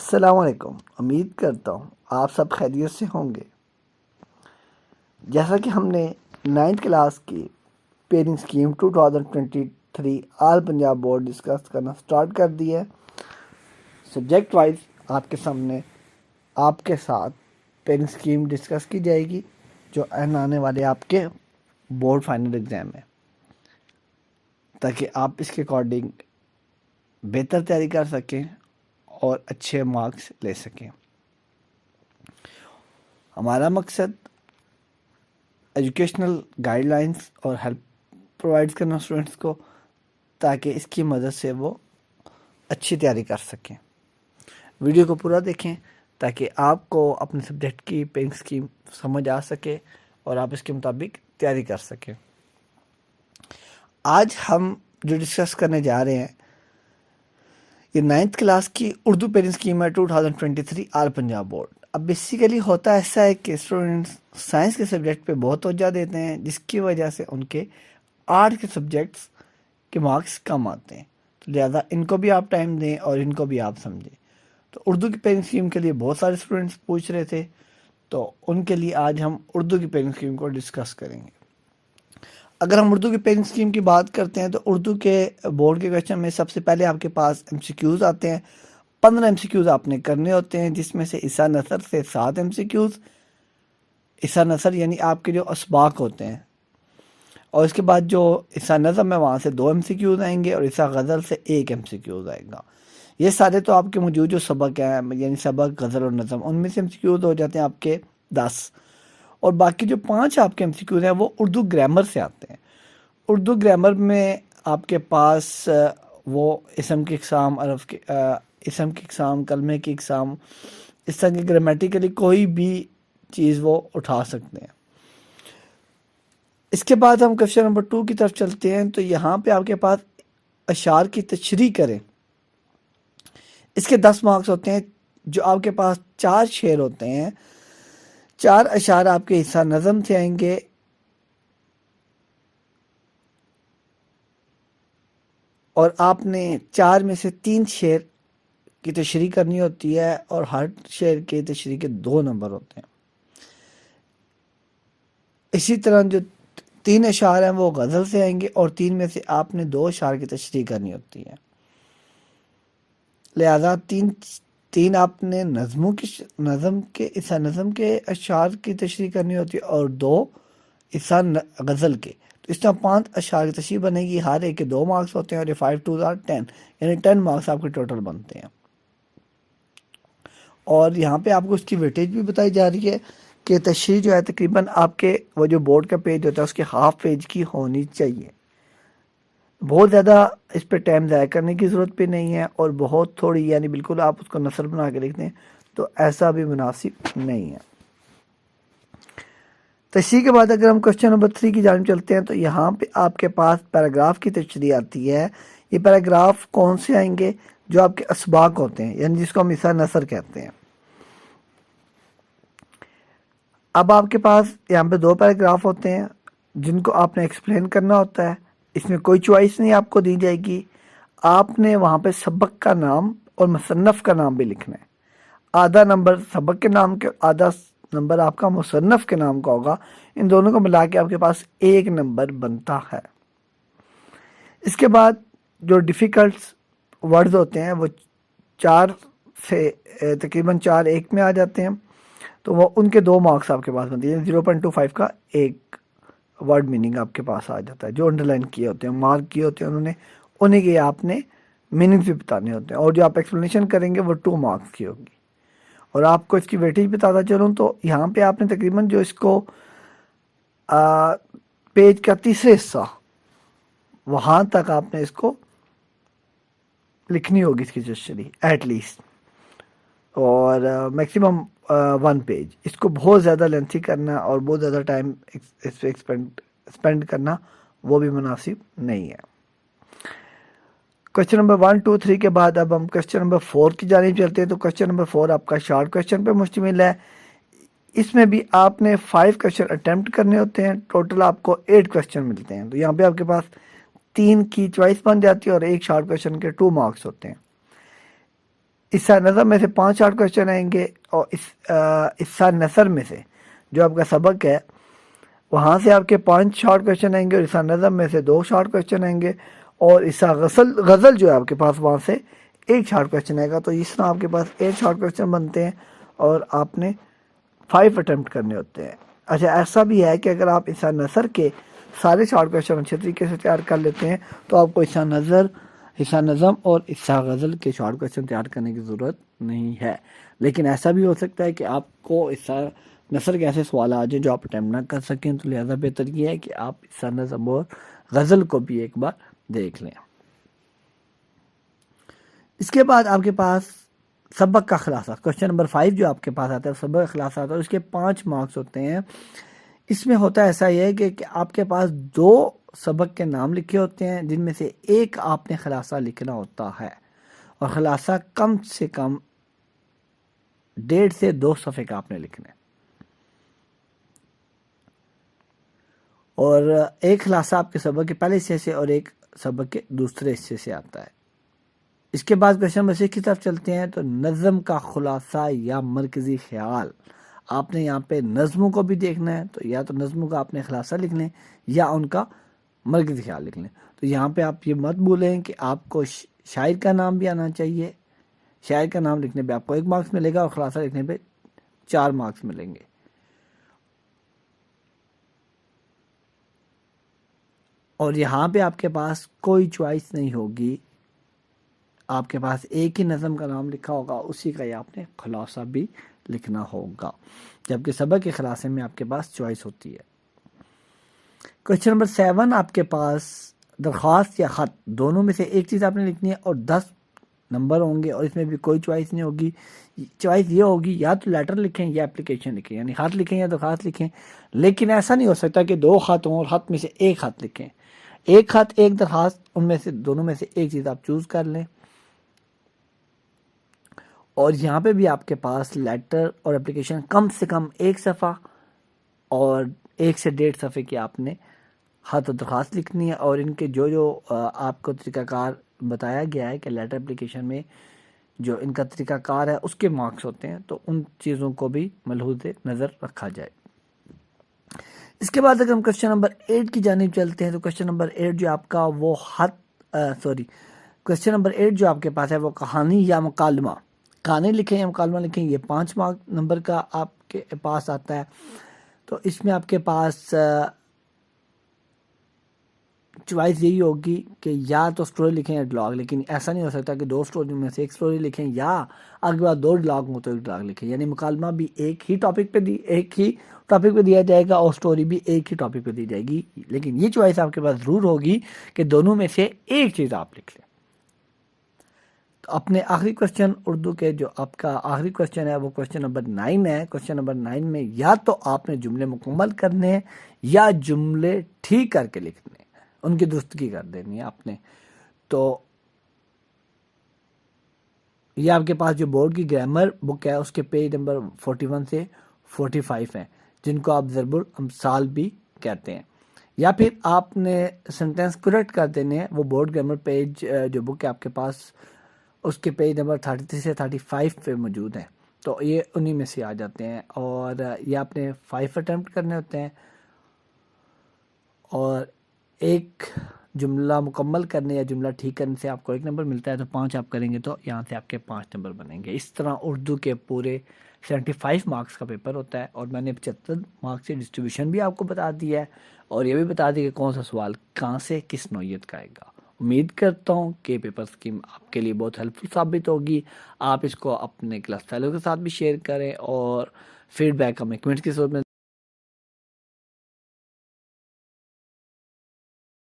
السلام علیکم۔ امید کرتا ہوں آپ سب خیریت سے ہوں گے۔ جیسا کہ ہم نے 9th کلاس کی پیرنگ اسکیم 2023 آل پنجاب بورڈ ڈسکس کرنا سٹارٹ کر دی ہے۔ سبجیکٹ وائز آپ کے سامنے آپ کے ساتھ پیرنگ اسکیم ڈسکس کی جائے گی جو آنے والے آپ کے بورڈ فائنل ایگزام ہے، تاکہ آپ اس کے اکارڈنگ بہتر تیاری کر سکیں اور اچھے مارکس لے سکیں۔ ہمارا مقصد ایجوکیشنل گائیڈ لائنس اور ہیلپ پرووائڈ کرنا اسٹوڈنٹس کو، تاکہ اس کی مدد سے وہ اچھی تیاری کر سکیں۔ ویڈیو کو پورا دیکھیں تاکہ آپ کو اپنے سبجیکٹ کی پیرنگ اسکیم سمجھ آ سکے اور آپ اس کے مطابق تیاری کر سکیں۔ آج ہم جو ڈسکس کرنے جا رہے ہیں یہ 9th کلاس کی اردو پیرنگ اسکیم ہے 2023 آل پنجاب بورڈ۔ اب بیسیکلی ہوتا ایسا ہے کہ اسٹوڈنٹس سائنس کے سبجیکٹ پہ بہت توجہ دیتے ہیں، جس کی وجہ سے ان کے آرٹ کے سبجیکٹس کے مارکس کم آتے ہیں، تو لہٰذا ان کو بھی آپ ٹائم دیں اور ان کو بھی آپ سمجھیں۔ تو اردو کی پیرنگ اسکیم کے لیے بہت سارے اسٹوڈنٹس پوچھ رہے تھے، تو ان کے لیے آج ہم اردو کی پیرنگ اسکیم کو ڈسکس کریں گے۔ اگر ہم اردو کی پیرنگ اسکیم کی بات کرتے ہیں تو اردو کے بورڈ کے کویشچن میں سب سے پہلے آپ کے پاس MCQs آتے ہیں۔ 15 MCQs آپ نے کرنے ہوتے ہیں، جس میں سے عیسیٰ نثر سے 7 MCQs، عیسیٰ نثر یعنی آپ کے جو اسباق ہوتے ہیں، اور اس کے بعد جو عیسیٰ نظم ہے وہاں سے 2 MCQs آئیں گے، اور عیسیٰ غزل سے 1 MCQs آئے گا۔ یہ سارے تو آپ کے موجود جو سبق ہیں، یعنی سبق، غزل اور نظم، ان میں سے MCQs ہو جاتے ہیں آپ کے 10، اور باقی جو 5 آپ کے MCQs ہیں وہ اردو گرامر سے آتے ہیں۔ اردو گرامر میں آپ کے پاس وہ اسم کی اقسام، عرف کے اسم کی اقسام، کلمے کی اقسام، اس طرح کی گرامیٹیکلی کوئی بھی چیز وہ اٹھا سکتے ہیں۔ اس کے بعد ہم کویشچن نمبر 2 کی طرف چلتے ہیں، تو یہاں پہ آپ کے پاس اشعار کی تشریح کریں۔ اس کے 10 مارکس ہوتے ہیں، جو آپ کے پاس 4 شعر ہوتے ہیں، 4 اشعار آپ کے عیسیٰ نظم سے آئیں گے، اور آپ نے 4 میں سے 3 شعر کی تشریح کرنی ہوتی ہے، اور ہر شعر کی تشریح کے 2 نمبر ہوتے ہیں۔ اسی طرح جو 3 اشعار ہیں وہ غزل سے آئیں گے، اور 3 میں سے آپ نے 2 اشعار کی تشریح کرنی ہوتی ہے، لہذا 3 آپ نے عیسیٰ نظم کے اشعار کی تشریح کرنی ہوتی ہے، اور 2 عیسیٰ غزل کے۔ تو اس طرح 5 اشعار کی تشریح بنے گی، ہر ایک کے 2 مارکس ہوتے ہیں، اور یہ 5 2 are 10، یعنی 10 مارکس آپ کے ٹوٹل بنتے ہیں۔ اور یہاں پہ آپ کو اس کی ویٹیج بھی بتائی جا رہی ہے کہ تشریح جو ہے تقریباً آپ کے وہ جو بورڈ کا پیج ہوتا ہے اس کے ہاف پیج کی ہونی چاہیے۔ بہت زیادہ اس پہ ٹائم ضائع کرنے کی ضرورت بھی نہیں ہے، اور بہت تھوڑی یعنی بالکل آپ اس کو نثر بنا کے لکھ دیں تو ایسا بھی مناسب نہیں ہے۔ تشریح کے بعد اگر ہم کویشچن نمبر 3 کی جانب چلتے ہیں، تو یہاں پہ آپ کے پاس پیراگراف کی تشریح آتی ہے۔ یہ پیراگراف کون سے آئیں گے؟ جو آپ کے اسباق ہوتے ہیں، یعنی جس کو ہم عیسیٰ نثر کہتے ہیں۔ اب آپ کے پاس یہاں پہ 2 پیراگراف ہوتے ہیں جن کو آپ نے ایکسپلین کرنا ہوتا ہے۔ اس میں کوئی چوائس نہیں آپ کو دی جائے گی، آپ نے وہاں پہ سبق کا نام اور مصنف کا نام بھی لکھنا ہے۔ آدھا نمبر سبق کے نام کے، آدھا نمبر آپ کا مصنف کے نام کا ہوگا، ان دونوں کو ملا کے آپ کے پاس 1 نمبر بنتا ہے۔ اس کے بعد جو ڈیفیکلٹ ورڈز ہوتے ہیں وہ 4 سے تقریباً 4 1 میں آ جاتے ہیں، تو وہ ان کے 2 مارکس آپ کے پاس بنتے ہیں، 0.25 کا 1 ورڈ میننگ آپ کے پاس آ جاتا ہے۔ جو انڈر لائن کیے ہوتے ہیں، مارک کیے ہوتے ہیں انہوں نے، انہیں کے آپ نے میننگ بھی بتانے ہوتے ہیں، اور جو آپ ایکسپلینیشن کریں گے وہ 2 مارکس کی ہوگی۔ اور آپ کو اس کی ویٹیج بتاتا چلوں تو یہاں پہ آپ نے تقریباً جو اس کو پیج کا تیسرے حصہ وہاں تک آپ نے اس کو لکھنی ہوگی، اس کی تشریح ایٹ لیسٹ، اور میکسیمم 1 پیج۔ اس کو بہت زیادہ لینتھی کرنا اور بہت زیادہ ٹائم اس پہ اسپینڈ کرنا وہ بھی مناسب نہیں ہے۔ کویشچن نمبر 1 2 3 کے بعد اب ہم کویشچن نمبر 4 کی جانب چلتے ہیں، تو کویشچن نمبر 4 آپ کا شارٹ کویشچن پہ مشتمل ہے۔ اس میں بھی آپ نے 5 کویشچن اٹیمپٹ کرنے ہوتے ہیں، ٹوٹل آپ کو 8 کویشچن ملتے ہیں، تو یہاں پہ آپ کے پاس 3 کی چوائس بن جاتی ہے، اور 1 شارٹ کویشچن کے 2 مارکس ہوتے ہیں۔ حصہ نظم میں سے 5 شارٹ کوشچن آئیں گے، اور حصہ نثر میں سے جو آپ کا سبق ہے وہاں سے آپ کے 5 شارٹ کوشچن آئیں گے، اور حصہ نظم میں سے 2 شارٹ کوشچن آئیں گے، اور حصہ غزل جو ہے آپ کے پاس وہاں سے 1 شارٹ کوشچن آئے گا. تو اس طرح آپ کے پاس 8 شارٹ کوشچن بنتے ہیں اور آپ نے 5 اٹمپٹ کرنے ہوتے ہیں. اچھا ایسا بھی ہے کہ اگر آپ حصہ نثر کے سارے شارٹ کوشچن اچھے طریقے سے تیار کر لیتے ہیں تو آپ کو حصہ نظم اور حصہ غزل کے شارٹ کوشچن تیار کرنے کی ضرورت نہیں ہے. لیکن ایسا بھی ہو سکتا ہے کہ آپ کو حصہ نثر کے ایسے سوال آ جائیں جو آپ اٹیمپٹ نہ کر سکیں، تو لہذا بہتر یہ ہے کہ آپ حصہ نظم اور غزل کو بھی ایک بار دیکھ لیں. اس کے بعد آپ کے پاس سبق کا خلاصہ، کوشچن نمبر 5 جو آپ کے پاس آتا ہے سبق کا خلاصہ آتا ہے، اور اس کے 5 مارکس ہوتے ہیں. اس میں ہوتا ایسا یہ ہے کہ آپ کے پاس 2 سبق کے نام لکھے ہوتے ہیں، جن میں سے ایک آپ نے خلاصہ لکھنا ہوتا ہے، اور خلاصہ کم سے کم 1.5 سے 2 صفحے کا آپ نے لکھنا ہے، اور ایک خلاصہ آپ کے سبق کے پہلے حصے سے اور ایک سبق کے دوسرے حصے سے آتا ہے. اس کے بعد کوشچن نمبر 6 کی طرف چلتے ہیں. تو نظم کا خلاصہ یا مرکزی خیال، آپ نے یہاں پہ نظموں کو بھی دیکھنا ہے، تو یا تو نظموں کا آپ نے خلاصہ لکھ لیں یا ان کا مرکزی خیال لکھ لیں. تو یہاں پہ آپ یہ مت بھولیں کہ آپ کو شاعر کا نام بھی آنا چاہیے. شاعر کا نام لکھنے پہ آپ کو 1 مارکس ملے گا، اور خلاصہ لکھنے پہ 4 مارکس ملیں گے. اور یہاں پہ آپ کے پاس کوئی چوائس نہیں ہوگی، آپ کے پاس ایک ہی نظم کا نام لکھا ہوگا، اسی کا ہی آپ نے خلاصہ بھی لکھنا ہوگا، جبکہ سبق کے خلاصے میں آپ کے پاس چوائس ہوتی ہے. کوشچن نمبر 7 آپ کے پاس درخواست یا خط دونوں میں سے ایک چیز آپ نے لکھنی ہے، اور 10 نمبر ہوں گے، اور اس میں بھی کوئی چوائس نہیں ہوگی. چوائس یہ ہوگی یا تو لیٹر لکھیں یا اپلیکیشن لکھیں، یعنی خط لکھیں یا درخواست لکھیں. لیکن ایسا نہیں ہو سکتا کہ 2 خط ہوں اور خط میں سے ایک خط لکھیں. ایک خط ایک درخواست، ان میں سے دونوں میں سے ایک چیز آپ چوز کر لیں. اور یہاں پہ بھی آپ کے پاس لیٹر اور اپلیکیشن کم سے کم 1 صفحہ اور 1 سے 1.5 صفحے کی آپ نے خط و درخواست لکھنی ہے. اور ان کے جو آپ کو طریقہ کار بتایا گیا ہے کہ لیٹر اپلیکیشن میں جو ان کا طریقہ کار ہے اس کے مارکس ہوتے ہیں، تو ان چیزوں کو بھی ملحوظ نظر رکھا جائے. اس کے بعد اگر ہم کوشچن نمبر 8 کی جانب چلتے ہیں، تو کوشچن نمبر 8 جو آپ کا وہ کوشچن نمبر 8 جو آپ کے پاس ہے وہ کہانی یا مکالمہ، کہانی لکھیں یا مکالمہ لکھیں، یہ 5 نمبر کا آپ کے پاس آتا ہے. تو اس میں آپ کے پاس چوائس یہی ہوگی کہ یا تو سٹوری لکھیں یا ڈلاگ. لیکن ایسا نہیں ہو سکتا کہ 2 سٹوری میں سے 1 سٹوری لکھیں، یا اگر بعد 2 ڈلاگ ہوں تو 1 ڈلاگ لکھیں. یعنی مکالمہ بھی ایک ہی ٹاپک پہ دیا جائے گا، اور سٹوری بھی ایک ہی ٹاپک پہ دی جائے گی. لیکن یہ چوائس آپ کے پاس ضرور ہوگی کہ دونوں میں سے ایک چیز آپ لکھ لیں. تو اپنے آخری کوشچن اردو کے جو آپ کا آخری کوشچن ہے وہ کوشچن نمبر 9 ہے. کوشچن نمبر 9 میں یا تو آپ نے جملے مکمل کرنے ہیں یا جملے ٹھیک کر کے لکھنے ہیں، ان کی درستگی کر دینی ہے آپ نے. تو یہ آپ کے پاس جو بورڈ کی گرامر بک ہے اس کے پیج نمبر 41 سے 45 ہیں، جن کو آپ ضرب الامثال بھی کہتے ہیں. یا پھر آپ نے سینٹینس کریکٹ کر دینے ہیں، وہ بورڈ گرامر پیج جو بک ہے آپ کے پاس اس کے پیج نمبر 33 سے 35 پہ موجود ہیں. تو یہ انہی میں سے آ جاتے ہیں، اور یہ آپ نے 5 اٹیمپٹ کرنے ہوتے ہیں، اور ایک جملہ مکمل کرنے یا جملہ ٹھیک کرنے سے آپ کو 1 نمبر ملتا ہے. تو 5 آپ کریں گے تو یہاں سے آپ کے 5 نمبر بنیں گے. اس طرح اردو کے پورے 75 مارکس کا پیپر ہوتا ہے، اور میں نے 75 مارکس کی ڈسٹریبیوشن بھی آپ کو بتا دی ہے، اور یہ بھی بتا دی کہ کون سا سوال کہاں سے کس نوعیت کا آئے گا. امید کرتا ہوں کہ پیپر سکیم آپ کے لیے بہت ہیلپ فل ثابت ہوگی. آپ اس کو اپنے کلاس فیلو کے ساتھ بھی شیئر کریں، اور فیڈ بیک ہمیں کمنٹس کی صورت میں